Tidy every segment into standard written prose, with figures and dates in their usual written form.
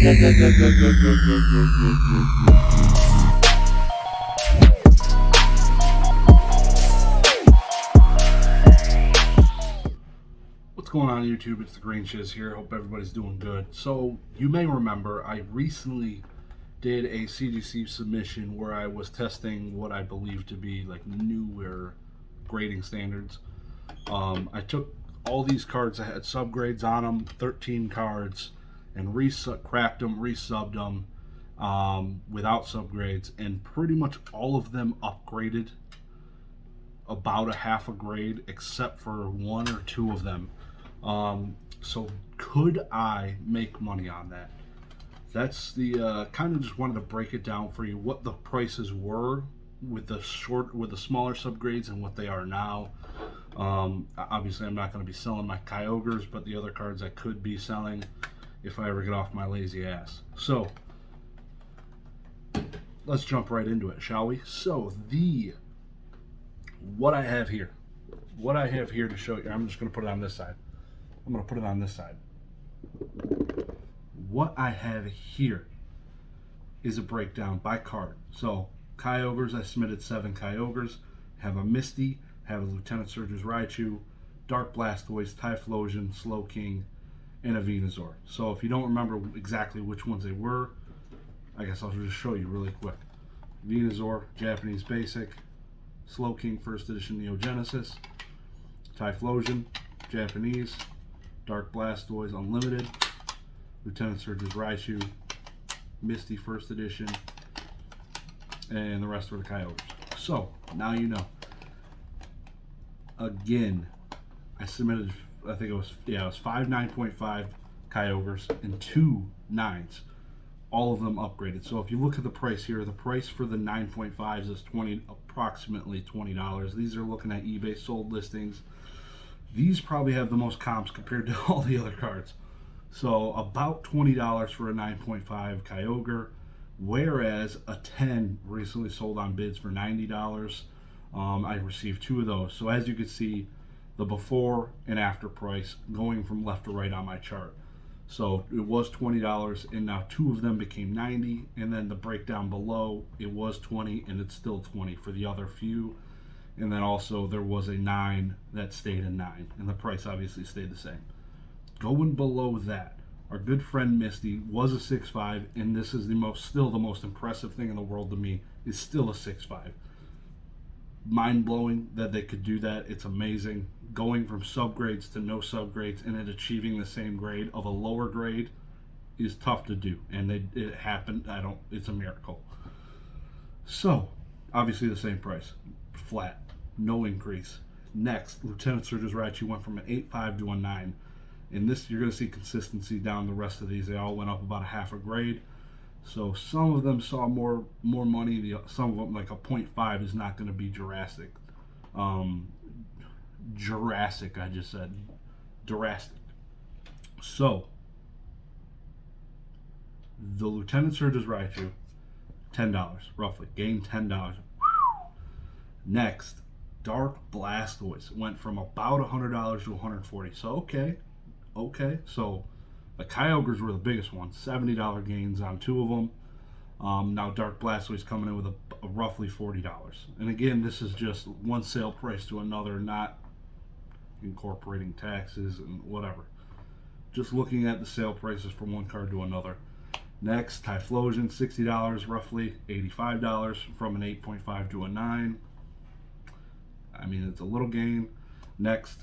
What's going on YouTube? It's the Green Shiz here. Hope everybody's doing good. So you may remember I recently did a CGC submission where I was testing what I believe to be like newer grading standards. I took all these cards that had subgrades on them, 13 cards, and cracked them, resubbed them without subgrades, and pretty much all of them upgraded about a half a grade except for one or two of them. So could I make money on that? That's the kind of just wanted to break it down for you, what the prices were with the smaller subgrades and what they are now. Obviously I'm not going to be selling my Kyogres, but the other cards I could be selling if I ever get off my lazy ass. So let's jump right into it, shall we? So what I have here to show you, I'm just going to put it on this side. What I have here is a breakdown by card. So Kyogres, I submitted 7 Kyogres, have a Misty, have a Lieutenant Surge's Raichu, Dark Blastoise, Typhlosion, Slowking, and a Venusaur. So if you don't remember exactly which ones they were, I guess I'll just show you really quick. Venusaur, Japanese Basic, Slowking, First Edition Neo Genesis, Typhlosion, Japanese, Dark Blastoise Unlimited, Lieutenant Surge's Raichu, Misty First Edition, and the rest were the Kyogres. So now you know. Again, I submitted, I think it was 5 9.5 Kyogres and 2 9s. All of them upgraded. So if you look at the price here, the price for the 9.5s is approximately $20. These are looking at eBay sold listings. These probably have the most comps compared to all the other cards. So about $20 for a 9.5 Kyogre, whereas a 10 recently sold on bids for $90. I received 2 of those. So as you can see, the before and after price going from left to right on my chart. So it was $20 and now 2 of them became $90, and then the breakdown below, it was $20 and it's still $20 for the other few. And then also there was a 9 that stayed in 9, and the price obviously stayed the same. Going below that, our good friend Misty was a 6.5, and this is still the most impressive thing in the world to me, is still a 6.5. Mind blowing that they could do that. It's amazing. Going from subgrades to no subgrades and it achieving the same grade of a lower grade is tough to do, and it happened. It's a miracle. So obviously the same price, flat, no increase. Next, Lieutenant Surge's Raichu went from an 8.5 to a 9. And this, you're going to see consistency down the rest of these. They all went up about a half a grade. So some of them saw more money. Some of them, like a 0.5, is not going to be Jurassic. Jurassic, I just said. Jurassic. So the Lieutenant Surge's Raichu, $10 roughly. Gained $10. Next, Dark Blastoise went from about $100 to $140. So okay. So the Kyogres were the biggest ones, $70 gains on 2 of them. Now Dark Blastoise coming in with a roughly $40. And again, this is just one sale price to another, not incorporating taxes and whatever. Just looking at the sale prices from one card to another. Next, Typhlosion, $60 roughly, $85 from an 8.5 to a 9. I mean, it's a little gain. Next,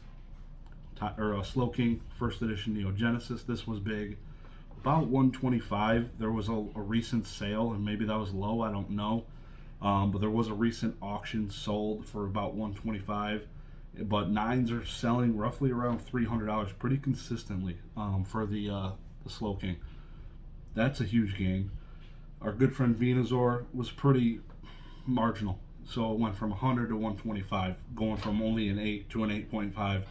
Slowking, First Edition Neo Genesis. This was big. About $125. There was a recent sale, and maybe that was low, I don't know. But there was a recent auction sold for about $125. But 9s are selling roughly around $300 pretty consistently for the Slowking. That's a huge gain. Our good friend Venusaur was pretty marginal. So it went from 100 to 125, going from only an 8 to an 8.5.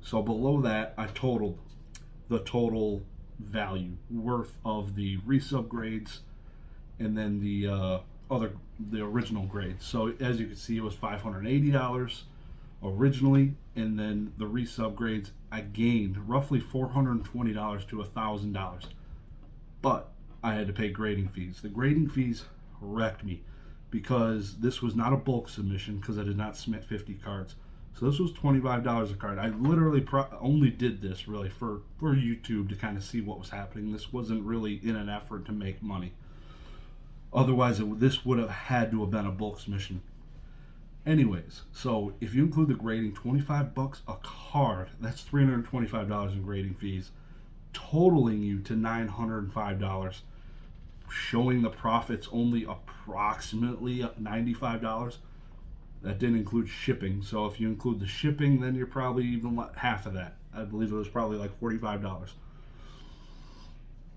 So below that, I totaled the total value worth of the resub grades and then the original grades. So as you can see, it was $580 originally, and then the resub grades I gained roughly $420 to $1,000. But I had to pay grading fees. The grading fees wrecked me because this was not a bulk submission because I did not submit 50 cards. So this was $25 a card. I literally only did this really for YouTube to kind of see what was happening. This wasn't really in an effort to make money. Otherwise, this would have had to have been a bulk submission. Anyways, so if you include the grading, $25 a card, that's $325 in grading fees, totaling you to $905, showing the profits only approximately $95. That didn't include shipping, so if you include the shipping, then you're probably even half of that. I believe it was probably like $45.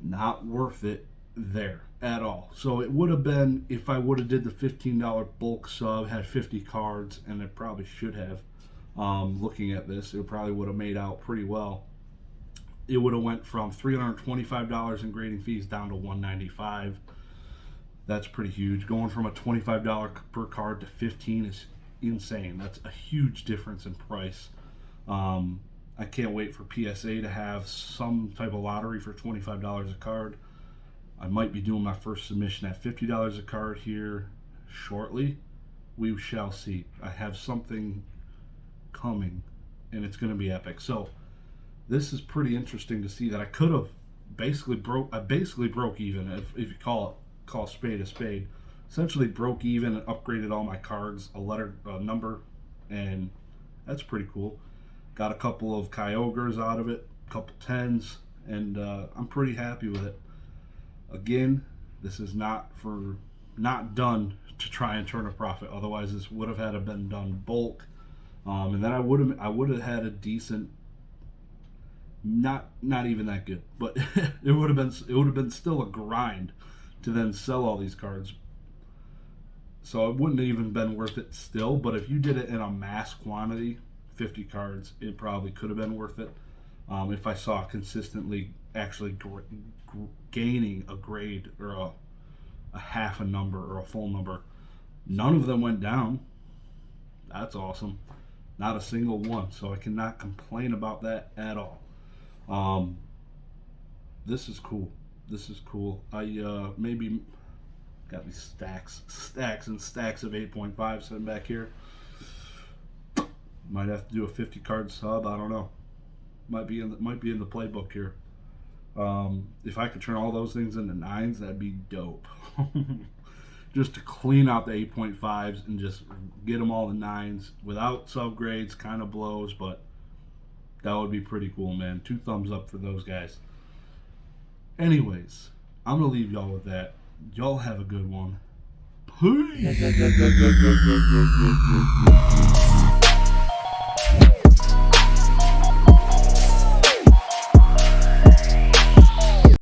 Not worth it there at all. So it would have been, if I would have did the $15 bulk sub, had 50 cards, and it probably should have, looking at this, it probably would have made out pretty well. It would have went from $325 in grading fees down to $195. That's pretty huge. Going from a $25 per card to $15 is insane. That's a huge difference in price. I can't wait for PSA to have some type of lottery for $25 a card. I might be doing my first submission at $50 a card here shortly. We shall see. I have something coming, and it's going to be epic. So this is pretty interesting to see that I could have basically broke even, if you call spade a spade. Essentially broke even and upgraded all my cards, a number, and that's pretty cool. Got a couple of Kyogres out of it, a couple 10s, and I'm pretty happy with it. Again, this is not done to try and turn a profit. Otherwise, this would have had to been done bulk, and then I would have had a decent, not even that good, but it would have been still a grind to then sell all these cards. So it wouldn't have even been worth it still. But if you did it in a mass quantity, 50 cards, it probably could have been worth it. If I saw consistently actually gaining a grade or a half a number or a full number. None of them went down. That's awesome. Not a single one. So I cannot complain about that at all. This is cool. This is cool. I maybe got these stacks and stacks of 8.5 sitting back here. Might have to do a 50 card sub. I don't know. Might be in the playbook here. If I could turn all those things into 9s, that'd be dope. Just to clean out the 8.5s and just get them all in 9s without subgrades. Kind of blows, but that would be pretty cool, man. 2 thumbs up for those guys. Anyways, I'm gonna leave y'all with that. Y'all have a good one. Peace.